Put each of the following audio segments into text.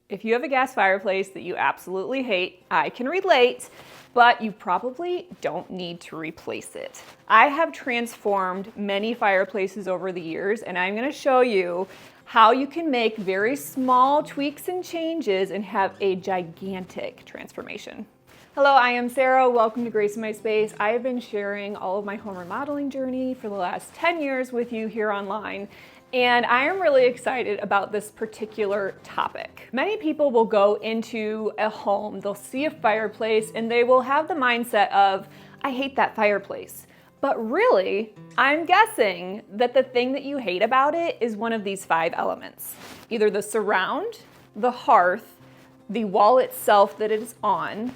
If you have a gas fireplace that you absolutely hate, I can relate, but you probably don't need to replace it. I have transformed many fireplaces over the years, and I'm going to show you how you can make very small tweaks and changes and have a gigantic transformation. Hello, I am Sarah. Welcome to Grace in My Space. I have been sharing all of my home remodeling journey for the last 10 years with you here online. And I am really excited about this particular topic. Many people will go into a home, they'll see a fireplace, and they will have the mindset of, I hate that fireplace. But really, I'm guessing that the thing that you hate about it is one of these 5 elements. Either the surround, the hearth, the wall itself that it is on,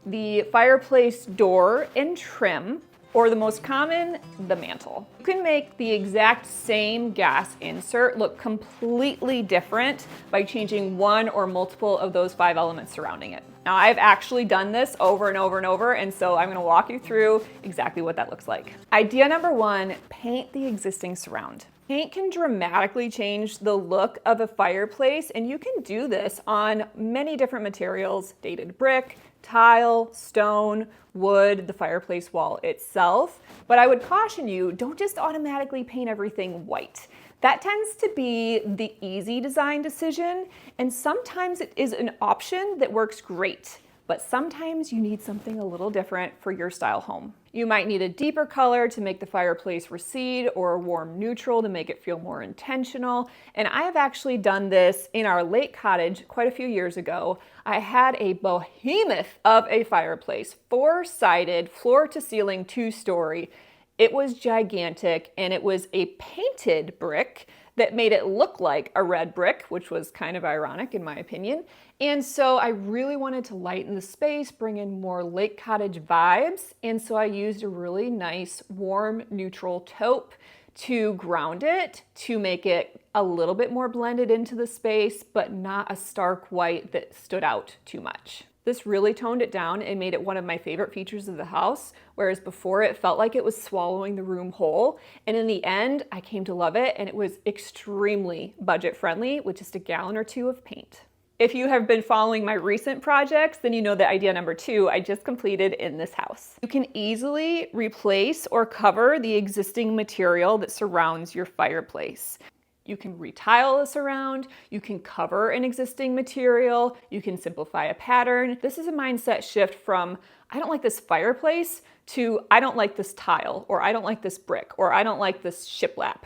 the fireplace door and trim, or the most common, the mantle. You can make the exact same gas insert look completely different by changing one or multiple of those 5 elements surrounding it. Now, I've actually done this over and over and over, and so I'm gonna walk you through exactly what that looks like. Idea number 1, paint the existing surround. Paint can dramatically change the look of a fireplace, and you can do this on many different materials: dated brick, tile, stone, wood, the fireplace wall itself. But I would caution you, don't just automatically paint everything white. That tends to be the easy design decision, and sometimes it is an option that works great. But sometimes you need something a little different for your style home. You might need a deeper color to make the fireplace recede, or a warm neutral to make it feel more intentional. And I have actually done this in our lake cottage quite a few years ago. I had a behemoth of a fireplace, 4-sided, floor to ceiling, 2-story. It was gigantic, and it was a painted brick that made it look like a red brick, which was kind of ironic in my opinion. And so I really wanted to lighten the space, bring in more lake cottage vibes. And so I used a really nice warm neutral taupe to ground it, to make it a little bit more blended into the space, but not a stark white that stood out too much. This really toned it down and made it one of my favorite features of the house, whereas before it felt like it was swallowing the room whole. And in the end, I came to love it, and it was extremely budget friendly with just a gallon or 2 of paint. If you have been following my recent projects, then you know that idea number 2 I just completed in this house. You can easily replace or cover the existing material that surrounds your fireplace. You can retile this around, you can cover an existing material, you can simplify a pattern. This is a mindset shift from, I don't like this fireplace, to I don't like this tile, or I don't like this brick, or I don't like this shiplap.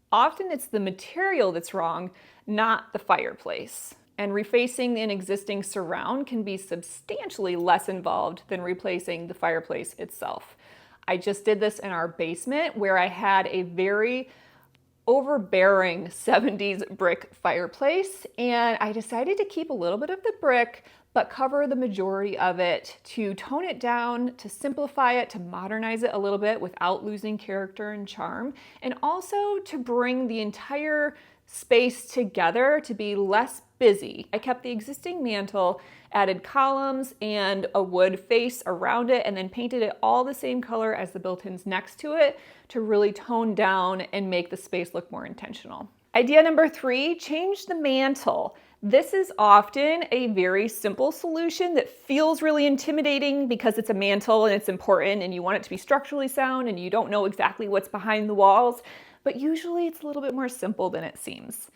Often it's the material that's wrong, not the fireplace. And refacing an existing surround can be substantially less involved than replacing the fireplace itself. I just did this in our basement, where I had a very overbearing 70s brick fireplace, and I decided to keep a little bit of the brick but cover the majority of it to tone it down, to simplify it, to modernize it a little bit without losing character and charm, and also to bring the entire space together to be less busy. I kept the existing mantle, added columns and a wood face around it, and then painted it all the same color as the built-ins next to it to really tone down and make the space look more intentional. Idea number 3, change the mantle. This is often a very simple solution that feels really intimidating because it's a mantle and it's important and you want it to be structurally sound and you don't know exactly what's behind the walls, but usually it's a little bit more simple than it seems.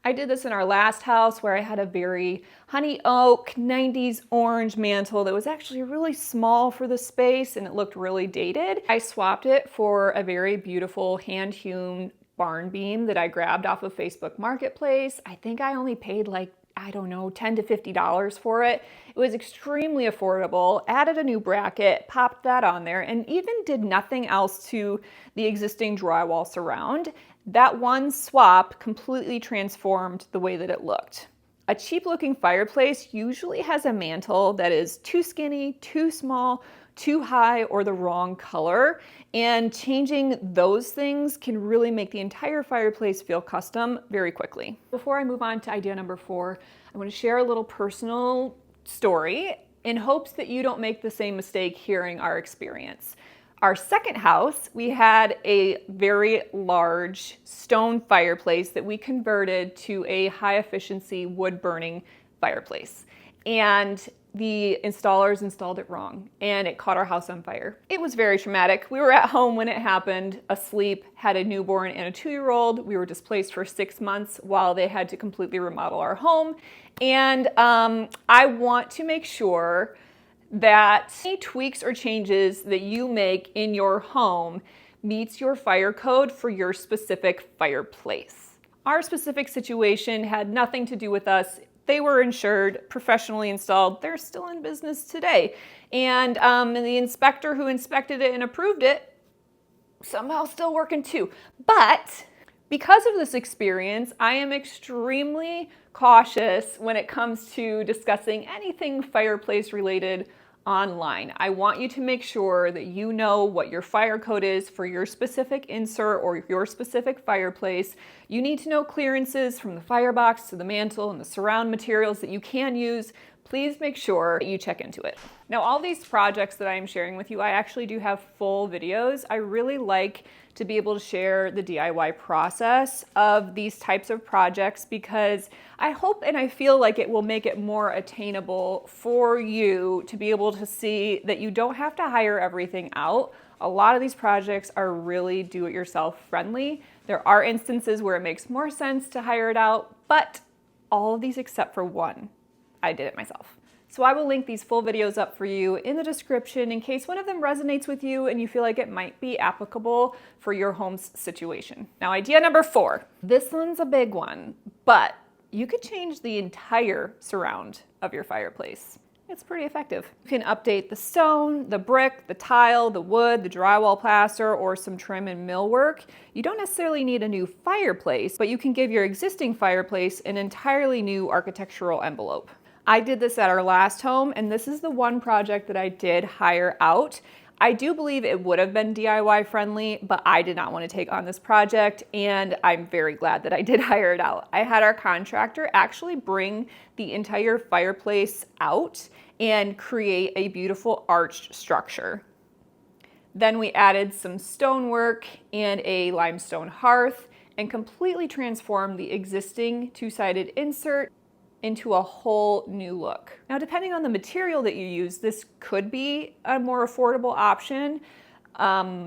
I did this in our last house, where I had a very honey oak 90s orange mantle that was actually really small for the space and it looked really dated. I swapped it for a very beautiful hand-hewn barn beam that I grabbed off of Facebook Marketplace. I think I only paid like, I don't know, $10 to $50 for it. It was extremely affordable. Added a new bracket, popped that on there, and even did nothing else to the existing drywall surround. That one swap completely transformed the way that it looked. A cheap looking fireplace usually has a mantle that is too skinny, too small, too high, or the wrong color, and changing those things can really make the entire fireplace feel custom very quickly. Before I move on to idea number 4, I want to share a little personal story in hopes that you don't make the same mistake hearing our experience. Our second house, we had a very large stone fireplace that we converted to a high efficiency wood burning fireplace. And the installers installed it wrong and it caught our house on fire. It was very traumatic. We were at home when it happened, asleep, had a newborn and a 2-year-old. We were displaced for 6 months while they had to completely remodel our home. And I want to make sure that any tweaks or changes that you make in your home meets your fire code for your specific fireplace. Our specific situation had nothing to do with us. They were insured, professionally installed. They're still in business today. And the inspector who inspected it and approved it, somehow still working too. But because of this experience, I am extremely cautious when it comes to discussing anything fireplace related online. I want you to make sure that you know what your fire code is for your specific insert or your specific fireplace. You need to know clearances from the firebox to the mantle and the surround materials that you can use. Please make sure that you check into it. Now, all these projects that I am sharing with you, I actually do have full videos. I really like to be able to share the DIY process of these types of projects because I hope and I feel like it will make it more attainable for you to be able to see that you don't have to hire everything out. A lot of these projects are really do-it-yourself friendly. There are instances where it makes more sense to hire it out, but all of these except for one, I did it myself. So I will link these full videos up for you in the description in case one of them resonates with you and you feel like it might be applicable for your home's situation. Now, idea number 4. This one's a big one, but you could change the entire surround of your fireplace. It's pretty effective. You can update the stone, the brick, the tile, the wood, the drywall plaster, or some trim and millwork. You don't necessarily need a new fireplace, but you can give your existing fireplace an entirely new architectural envelope. I did this at our last home, and this is the one project that I did hire out. I do believe it would have been DIY friendly, but I did not want to take on this project, and I'm very glad that I did hire it out. I had our contractor actually bring the entire fireplace out and create a beautiful arched structure. Then we added some stonework and a limestone hearth and completely transformed the existing 2-sided insert into a whole new look. Now, depending on the material that you use, this could be a more affordable option.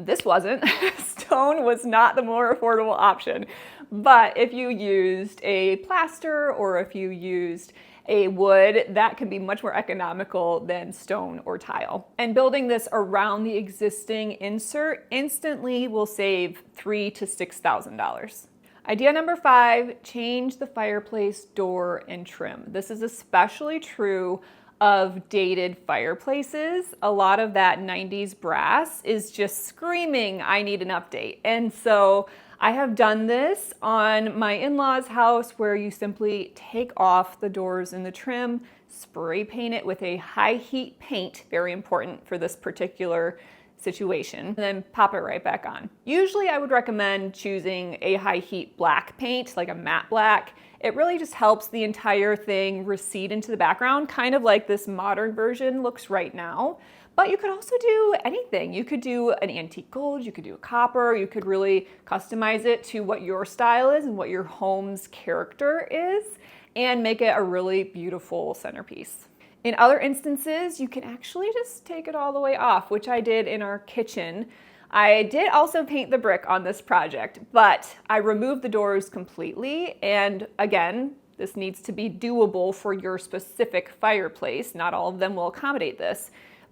This wasn't. Stone was not the more affordable option. But if you used a plaster or if you used a wood, that can be much more economical than stone or tile. And building this around the existing insert instantly will save $3,000 to $6,000. Idea number 5, change the fireplace door and trim. This is especially true of dated fireplaces. A lot of that 90s brass is just screaming, I need an update. And so I have done this on my in-laws' house where you simply take off the doors and the trim, spray paint it with a high heat paint, very important for this particular situation, and then pop it right back on. Usually I would recommend choosing a high heat black paint, like a matte black. It really just helps the entire thing recede into the background, kind of like this modern version looks right now. But you could also do anything. You could do an antique gold, you could do a copper, you could really customize it to what your style is and what your home's character is, and make it a really beautiful centerpiece. In other instances, you can actually just take it all the way off, which I did in our kitchen. I did also paint the brick on this project, but I removed the doors completely. And again, this needs to be doable for your specific fireplace. Not all of them will accommodate this,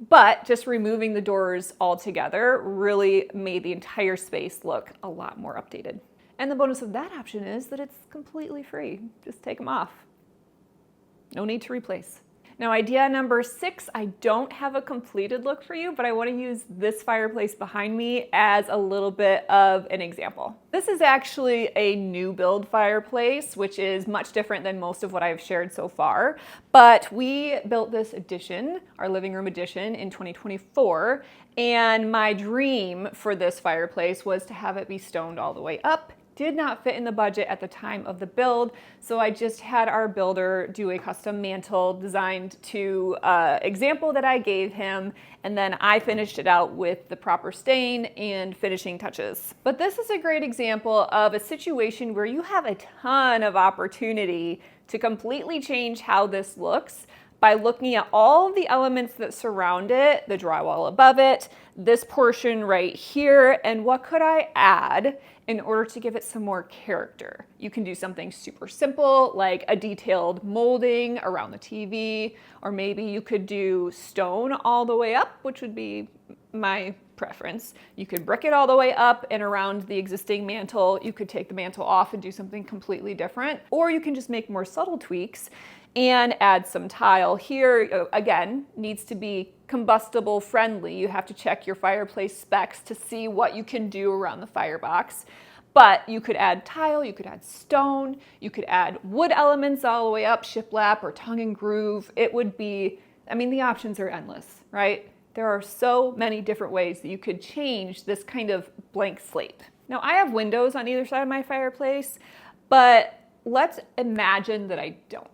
but just removing the doors altogether really made the entire space look a lot more updated. And the bonus of that option is that it's completely free. Just take them off. No need to replace. Now, idea number 6, I don't have a completed look for you, but I want to use this fireplace behind me as a little bit of an example. This is actually a new build fireplace, which is much different than most of what I've shared so far. But we built this addition, our living room addition, in 2024. And my dream for this fireplace was to have it be stoned all the way up. Did not fit in the budget at the time of the build, so I just had our builder do a custom mantle designed to example that I gave him, and then I finished it out with the proper stain and finishing touches. But this is a great example of a situation where you have a ton of opportunity to completely change how this looks by looking at all the elements that surround it, the drywall above it, this portion right here, and what could I add in order to give it some more character. You can do something super simple like a detailed molding around the TV, or maybe you could do stone all the way up, which would be my preference. You could brick it all the way up and around the existing mantle. You could take the mantle off and do something completely different, or you can just make more subtle tweaks and add some tile here. Again, needs to be combustible friendly. You have to check your fireplace specs to see what you can do around the firebox. But you could add tile, you could add stone, you could add wood elements all the way up, shiplap or tongue and groove. It would be, I mean, the options are endless, right? There are so many different ways that you could change this kind of blank slate. Now, I have windows on either side of my fireplace, but let's imagine that I don't.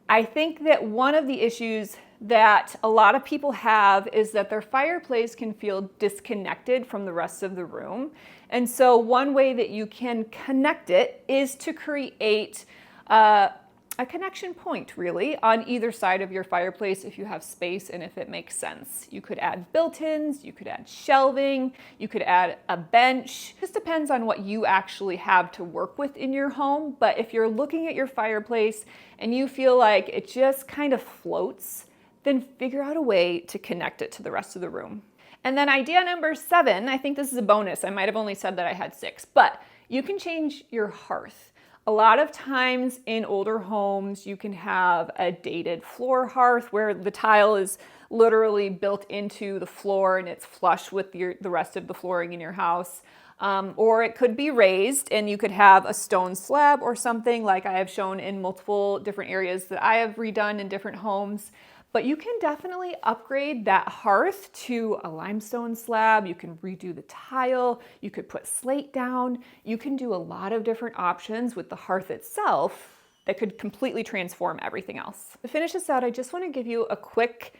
I think that one of the issues that a lot of people have is that their fireplace can feel disconnected from the rest of the room. And so one way that you can connect it is to create a connection point, really, on either side of your fireplace if you have space and if it makes sense. You could add built-ins, you could add shelving, you could add a bench. This depends on what you actually have to work with in your home, but if you're looking at your fireplace and you feel like it just kind of floats, then figure out a way to connect it to the rest of the room. And then idea number 7, I think this is a bonus. I might have only said that I had 6, but you can change your hearth. A lot of times in older homes, you can have a dated floor hearth where the tile is literally built into the floor and it's flush with the rest of the flooring in your house. Or it could be raised and you could have a stone slab or something like I have shown in multiple different areas that I have redone in different homes. But you can definitely upgrade that hearth to a limestone slab. You can redo the tile. You could put slate down. You can do a lot of different options with the hearth itself that could completely transform everything else. To finish this out, I just want to give you a quick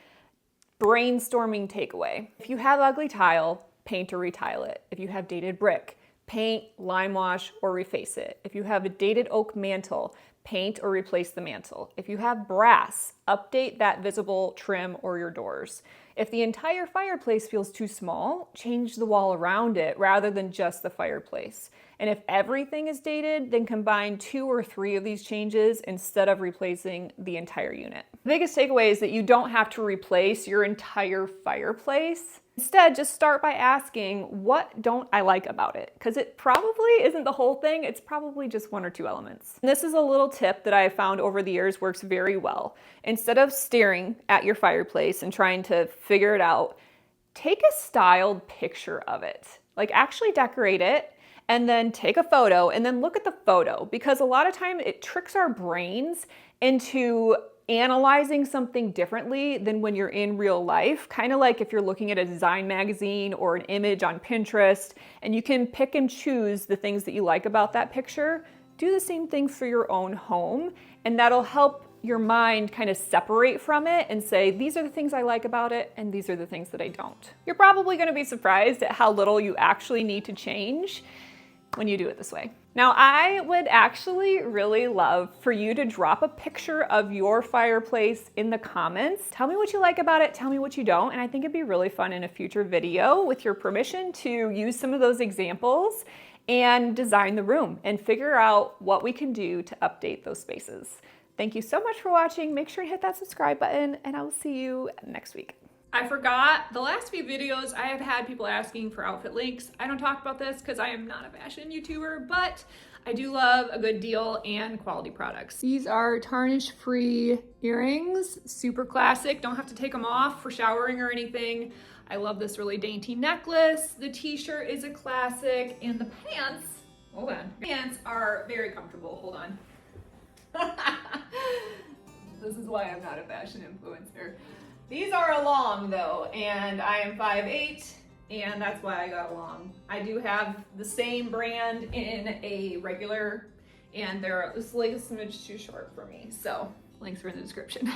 brainstorming takeaway. If you have ugly tile, paint or retile it. If you have dated brick, paint, lime wash, or reface it. If you have a dated oak mantle, paint or replace the mantle. If you have brass, update that visible trim or your doors. If the entire fireplace feels too small, change the wall around it rather than just the fireplace. And if everything is dated, then combine 2 or 3 of these changes instead of replacing the entire unit. The biggest takeaway is that you don't have to replace your entire fireplace. Instead, just start by asking, what don't I like about it? Because it probably isn't the whole thing, it's probably just 1 or 2 elements. And this is a little tip that I have found over the years works very well. Instead of staring at your fireplace and trying to figure it out, take a styled picture of it. Like actually decorate it and then take a photo and then look at the photo, because a lot of time it tricks our brains into analyzing something differently than when you're in real life. Kind of like if you're looking at a design magazine or an image on Pinterest and you can pick and choose the things that you like about that picture, do the same thing for your own home, and that'll help your mind kind of separate from it and say, these are the things I like about it and these are the things that I don't. You're probably going to be surprised at how little you actually need to change when you do it this way. Now, I would actually really love for you to drop a picture of your fireplace in the comments. Tell me what you like about it, tell me what you don't, and I think it'd be really fun in a future video, with your permission, to use some of those examples and design the room and figure out what we can do to update those spaces. Thank you so much for watching. Make sure you hit that subscribe button, and I will see you next week. I forgot, the last few videos I have had people asking for outfit links. I don't talk about this because I am not a fashion YouTuber, but I do love a good deal and quality products. These are tarnish-free earrings, super classic. Don't have to take them off for showering or anything. I love this really dainty necklace. The t-shirt is a classic, and the pants, hold on. The pants are very comfortable, hold on. This is why I'm not a fashion influencer. These are a long though, and I am 5'8", and that's why I got a long. I do have the same brand in a regular, and this leg is a smidge too short for me, so links are in the description.